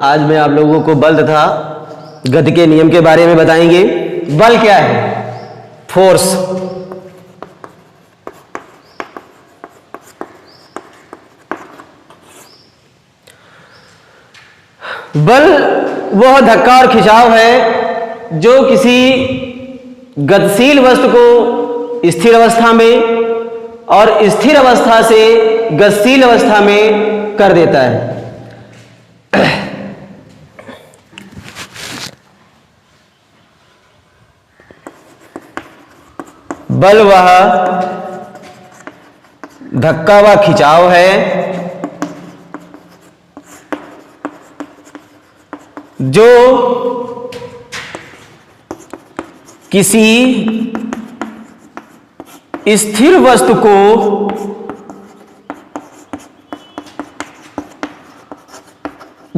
आज मैं आप लोगों को बल तथा गति के नियम के बारे में बताएंगे। बल क्या है? फोर्स। बल वह धक्का और खिंचाव है जो किसी गतिशील वस्तु को स्थिर अवस्था में और स्थिर अवस्था से गतिशील अवस्था में कर देता है। बल वह धक्का व खिंचाव है जो किसी स्थिर वस्तु को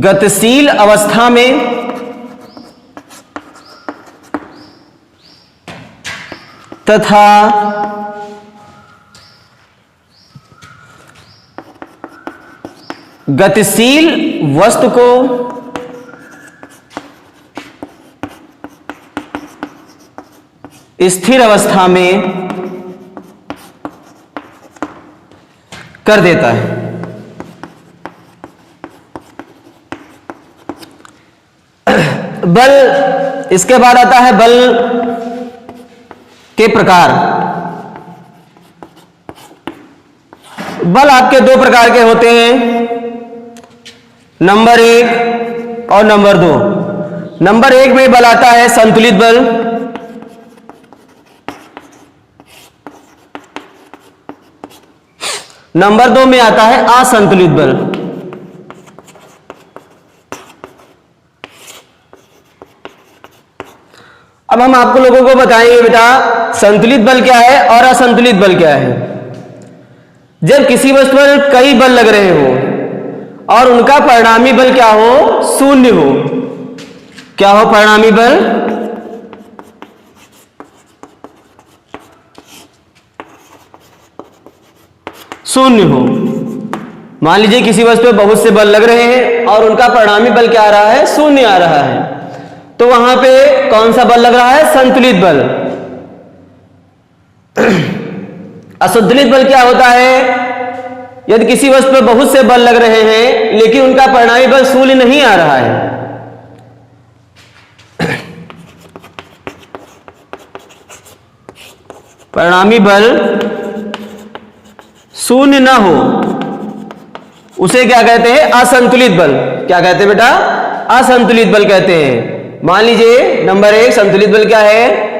गतिशील अवस्था में तथा गतिशील वस्तु को स्थिर अवस्था में कर देता है। बल, इसके बाद आता है बल के प्रकार। बल आपके दो प्रकार के होते हैं, नंबर 1 और नंबर 2। नंबर 1 में बल आता है संतुलित बल, नंबर 2 में आता है असंतुलित बल। अब हम आपको लोगों को बताएंगे बेटा संतुलित बल क्या है और असंतुलित बल क्या है। जब किसी वस्तु पर कई बल लग रहे हो और उनका परिणामी बल क्या हो? शून्य हो। क्या हो परिणामी बल? शून्य हो। मान लीजिए किसी वस्तु पे बहुत से बल लग रहे हैं और उनका परिणामी बल क्या आ रहा है? शून्य आ रहा है। तो वहां पे कौन सा बल लग रहा है? संतुलित बल। असंतुलित बल क्या होता है? यदि किसी वस्तु पे बहुत से बल लग रहे हैं लेकिन उनका परिणामी बल शून्य नहीं आ रहा है। परिणामी बल शून्य ना हो उसे क्या कहते हैं? असंतुलित बल। क्या कहते हैं बेटा? असंतुलित बल कहते हैं। मान लीजिए नंबर 1 संतुलित बल क्या है?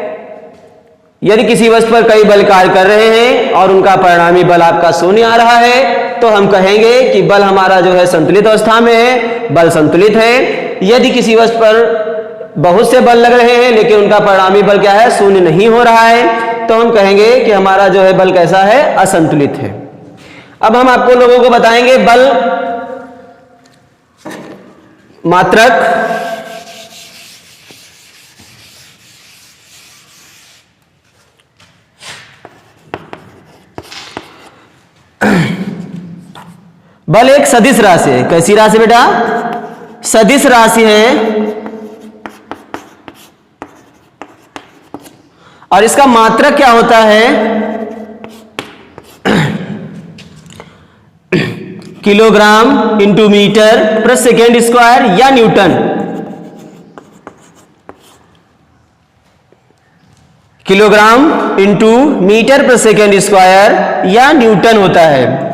यदि किसी वस्तु पर कई बल कार्य कर रहे हैं और उनका परिणामी बल आपका शून्य आ रहा है तो हम कहेंगे कि बल हमारा जो है संतुलित अवस्था में है, बल संतुलित है। यदि किसी वस्तु पर बहुत से बल लग रहे हैं लेकिन उनका परिणामी बल क्या है? शून्य नहीं हो रहा है, तो हम कहेंगे कि हमारा जो है बल कैसा है? असंतुलित है। अब हम आपको लोगों को बताएंगे बल मात्रक, बल एक सदिश राशि है। कैसी राशि बेटा? सदिश राशि है और इसका मात्रक क्या होता है? किलोग्राम इंटू मीटर प्रति सेकेंड स्क्वायर या न्यूटन। किलोग्राम इंटू मीटर प्रति सेकेंड स्क्वायर या न्यूटन होता है।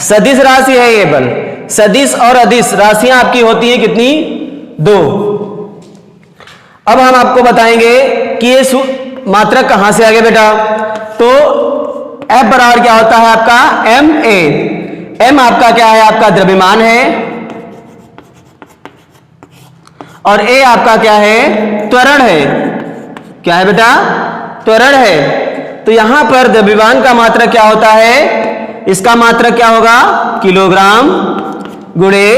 सदिश राशि है ये बल। सदिश और अदिश राशियां आपकी होती हैं कितनी? 2। अब हम आपको बताएंगे कि ये मात्रक कहां से आ गया बेटा। तो F बराबर क्या होता है आपका? ma। m आपका क्या है? आपका द्रव्यमान है और a आपका क्या है? त्वरण है। क्या है बेटा? त्वरण है। तो यहां पर द्रव्यमान का मात्रक क्या होता है? इसका मात्रक क्या होगा? किलोग्राम गुणे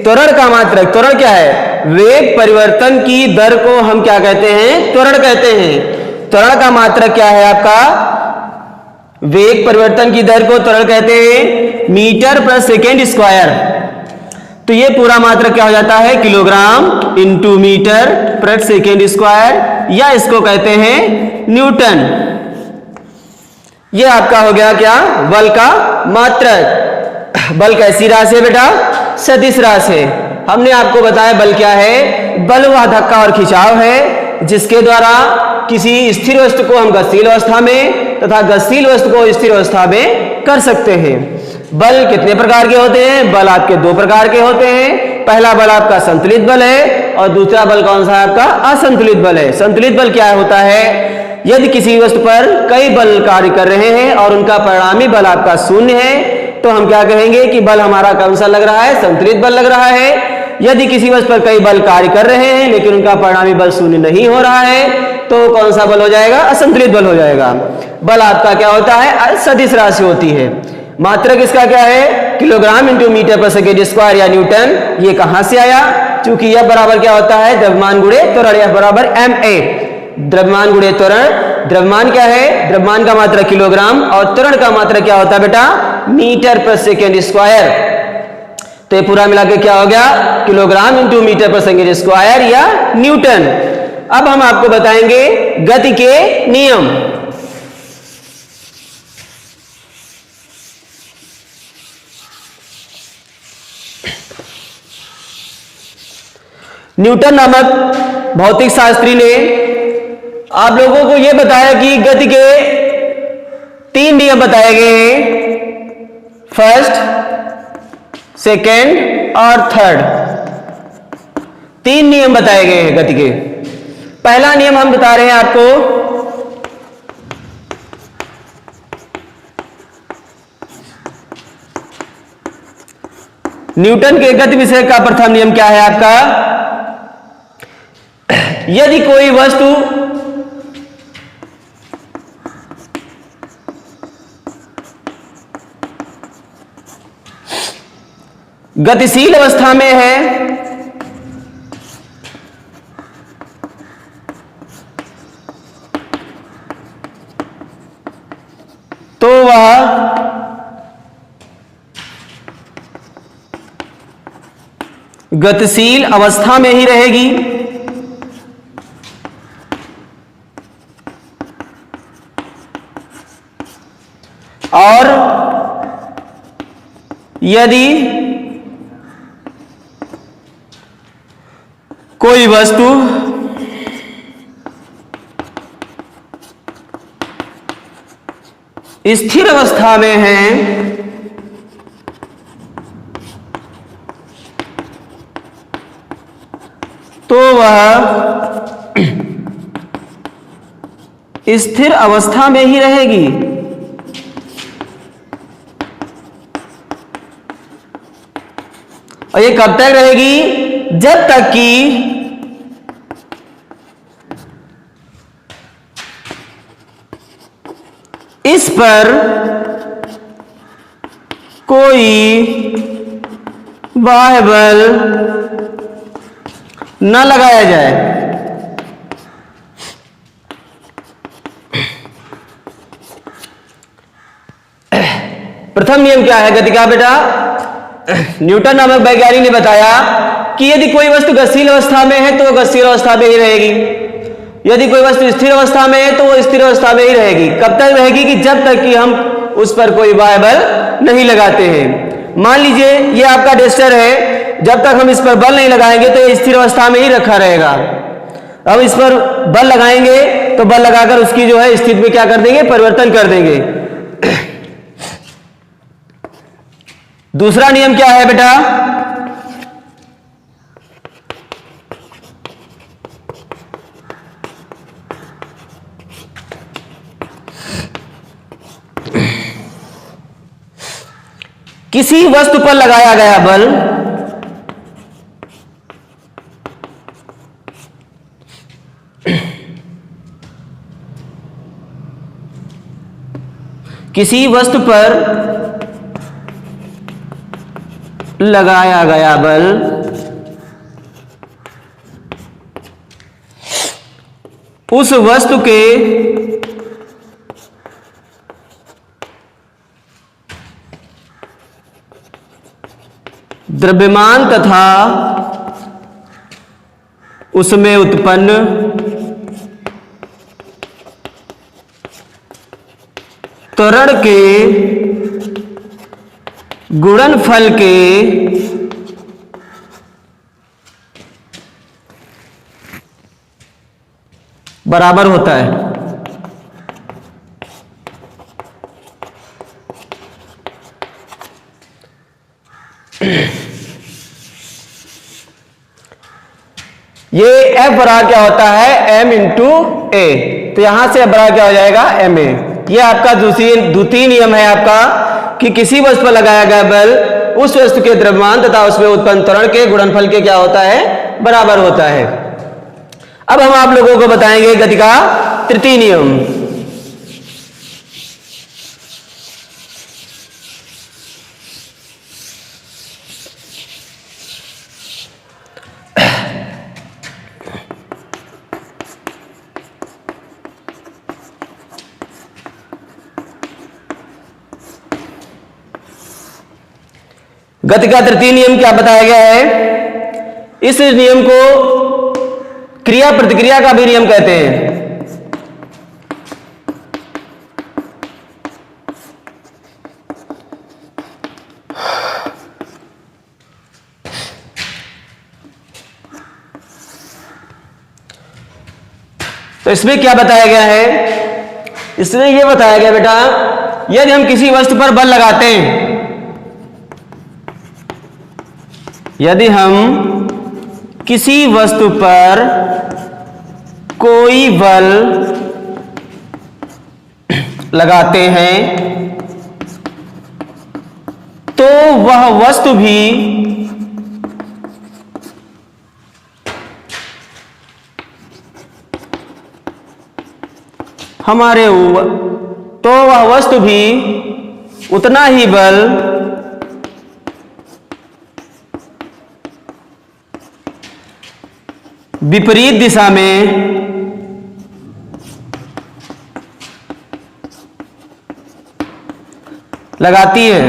त्वरण का मात्रक। त्वरण क्या है? वेग परिवर्तन की दर को हम क्या कहते हैं? त्वरण कहते हैं। त्वरण का मात्रक क्या है आपका? वेग परिवर्तन की दर को त्वरण कहते हैं मीटर प्रति सेकेंड स्क्वायर। तो ये पूरा मात्रक क्या हो जाता है, किलोग्राम इंटू मीटर प्रति सेकेंड स्क्वायर, या इसको कहते हैं न्यूटन। ये आपका हो गया क्या, बल का मात्रक। बल कैसी राशि है बेटा, सदिश राशि है। हमने आपको बताया बल क्या है, बल वह धक्का और खिंचाव है जिसके द्वारा किसी स्थिर वस्तु को हम गतिशील अवस्था में तथा गतिशील वस्तु को स्थिर अवस्था में कर सकते हैं। बल कितने प्रकार के होते हैं, बल आपके दो प्रकार के होते हैं। पहला बल आपका संतुलित बल है और दूसरा बल कौन सा है आपका, असंतुलित बल है। संतुलित बल क्या होता है, यदि किसी वस्तु पर कई बल कार्य कर रहे हैं और उनका परिणामी बल आपका शून्य है तो हम क्या कहेंगे कि बल हमारा कौन सा लग रहा है, संतुलित बल लग रहा है। यदि किसी वस्तु पर कई बल कार्य कर रहे हैं लेकिन उनका परिणामी बल शून्य नहीं हो रहा है तो कौन सा बल हो जाएगा, असंतुलित बल हो जाएगा। बल आपका क्या होता है, सदिश राशि होती है। मात्रक इसका क्या है, किलोग्राम इंटू मीटर पर सेकेंड स्क्वायर या न्यूटन। ये कहां से आया, क्योंकि यह बराबर क्या होता है, द्रव्यमान गुणे त्वरण, यह बराबर ma, द्रव्यमान गुणे त्वरण। द्रव्यमान क्या है, द्रव्यमान का मात्रक किलोग्राम और त्वरण का मात्रक क्या होता है बेटा, मीटर पर सेकेंड स्क्वायर। तो ये पूरा मिला के क्या हो गया, किलोग्राम इंटू मीटर पर सेकेंड स्क्वायर या न्यूटन। अब हम आपको बताएंगे गति के नियम। न्यूटन नामक भौतिक शास्त्री ने आप लोगों को यह बताया कि गति के 3 नियम बताए गए हैं, फर्स्ट, सेकेंड और थर्ड। 3 नियम बताए गए हैं गति के। पहला नियम हम बता रहे हैं आपको, न्यूटन के गति विषय का प्रथम नियम क्या है आपका, यदि कोई वस्तु गतिशील अवस्था में है तो वह गतिशील अवस्था में ही रहेगी और यदि कोई वस्तु स्थिर अवस्था में है तो वह स्थिर अवस्था में ही रहेगी। और ये कब तक रहेगी, जब तक कि इस पर कोई बाह्य बल न लगाया जाए। प्रथम नियम क्या है गति का बेटा, न्यूटन नामक वैज्ञानिक ने बताया कि यदि कोई वस्तु गतिशील अवस्था में है तो वह गतिशील अवस्था में ही रहेगी, यदि कोई वस्तु स्थिर अवस्था में है तो वो स्थिर अवस्था में ही रहेगी। कब तक रहेगी, कि जब तक कि हम उस पर कोई बाह्य बल नहीं लगाते हैं। मान लीजिए ये आपका डेस्टर है, जब तक हम इस पर बल नहीं लगाएंगे तो ये स्थिर अवस्था में ही रखा रहेगा। अब इस पर बल लगाएंगे तो बल लगाकर उसकी जो है स्थिति में क्या कर देंगे, परिवर्तन कर देंगे। दूसरा नियम क्या है बेटा, किसी वस्तु पर लगाया गया बल किसी वस्तु पर लगाया गया बल उस वस्तु के द्रव्यमान तथा उसमें उत्पन्न त्वरण के गुणनफल के बराबर होता है। ये F बराबर क्या होता है, m इंटू ए। तो यहां से F बराबर क्या हो जाएगा, m a। ये आपका द्वितीय नियम है आपका कि किसी वस्तु पर लगाया गया बल उस वस्तु के द्रव्यमान तथा उसमें उत्पन्न त्वरण के गुणनफल के क्या होता है, बराबर होता है। अब हम आप लोगों को बताएंगे गति का तृतीय नियम। गति का तृतीय नियम क्या बताया गया है, इस नियम को क्रिया प्रतिक्रिया का भी नियम कहते हैं। तो इसमें क्या बताया गया है, इसमें यह बताया गया बेटा, यदि हम किसी वस्तु पर बल लगाते हैं, यदि हम किसी वस्तु पर कोई बल लगाते हैं तो वह वस्तु भी हमारे वह वस्तु भी उतना ही बल विपरीत दिशा में लगाती है।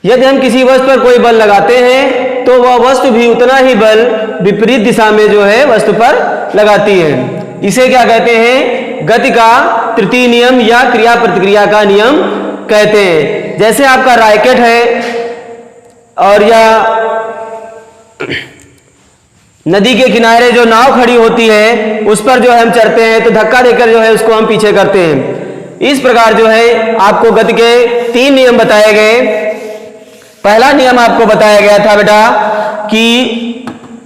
यदि हम किसी वस्तु पर कोई बल लगाते हैं तो वह वस्तु भी उतना ही बल विपरीत दिशा में जो है वस्तु पर लगाती है। इसे क्या कहते हैं, गति का तृतीय नियम या क्रिया प्रतिक्रिया का नियम कहते हैं। जैसे आपका रैकेट है और या नदी के किनारे जो नाव खड़ी होती है उस पर जो है हम चढ़ते हैं तो धक्का देकर जो है उसको हम पीछे करते हैं। इस प्रकार जो है आपको गति के 3 नियम बताए गए। पहला नियम आपको बताया गया था बेटा कि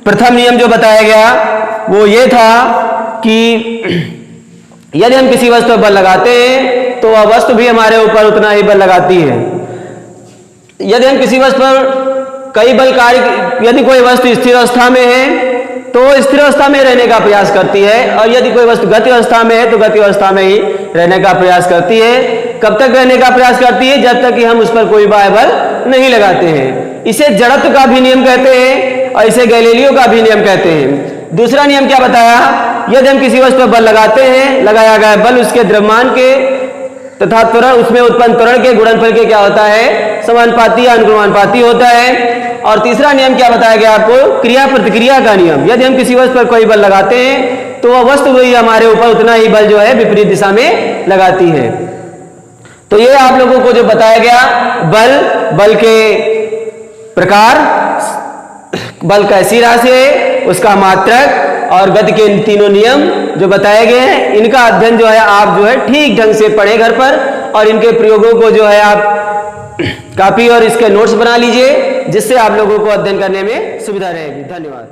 प्रथम नियम जो बताया गया वो ये था कि यदि हम किसी वस्तु पर बल लगाते हैं तो वह वस्तु भी हमारे ऊपर उतना ही बल लगाती है। यदि हम किसी वस्तु पर कई बल कार्य, यदि कोई वस्तु स्थिर अवस्था में है तो स्थिर अवस्था में रहने का प्रयास करती है, और यदि कोई वस्तु गति अवस्था में है तो गति अवस्था में ही रहने का प्रयास करती है। कब तक रहने का प्रयास करती है, जब तक कि हम उस पर कोई बाह्य बल नहीं लगाते हैं। इसे जड़त्व का भी नियम कहते हैं और इसे गैलीलियो का भी नियम कहते हैं। दूसरा नियम क्या बताया, यदि हम किसी वस्तु पर बल लगाते हैं, लगाया गया बल उसके द्रव्यमान के तथा त्वरण उसमें उत्पन्न त्वरण के गुणनफल के क्या होता है, समानुपाती या अनुक्रमानुपाती होता है। और तीसरा नियम क्या बताया गया आपको, क्रिया प्रतिक्रिया का नियम। यदि हम किसी वस्तु पर कोई बल लगाते हैं तो वह वस्तु भी हमारे ऊपर उतना ही बल जो है विपरीत दिशा में लगाती है। तो ये आप लोगों को जो बताया गया बल के प्रकार, बल कैसी राशि है, उसका मात्रक और गति के तीनों नियम जो बताए गए हैं, इनका अध्ययन जो है आप जो है ठीक ढंग से पढ़ें घर पर, और इनके प्रयोगों को जो है आप कॉपी और इसके नोट्स बना लीजिए, जिससे आप लोगों को अध्ययन करने में सुविधा रहेगी। धन्यवाद।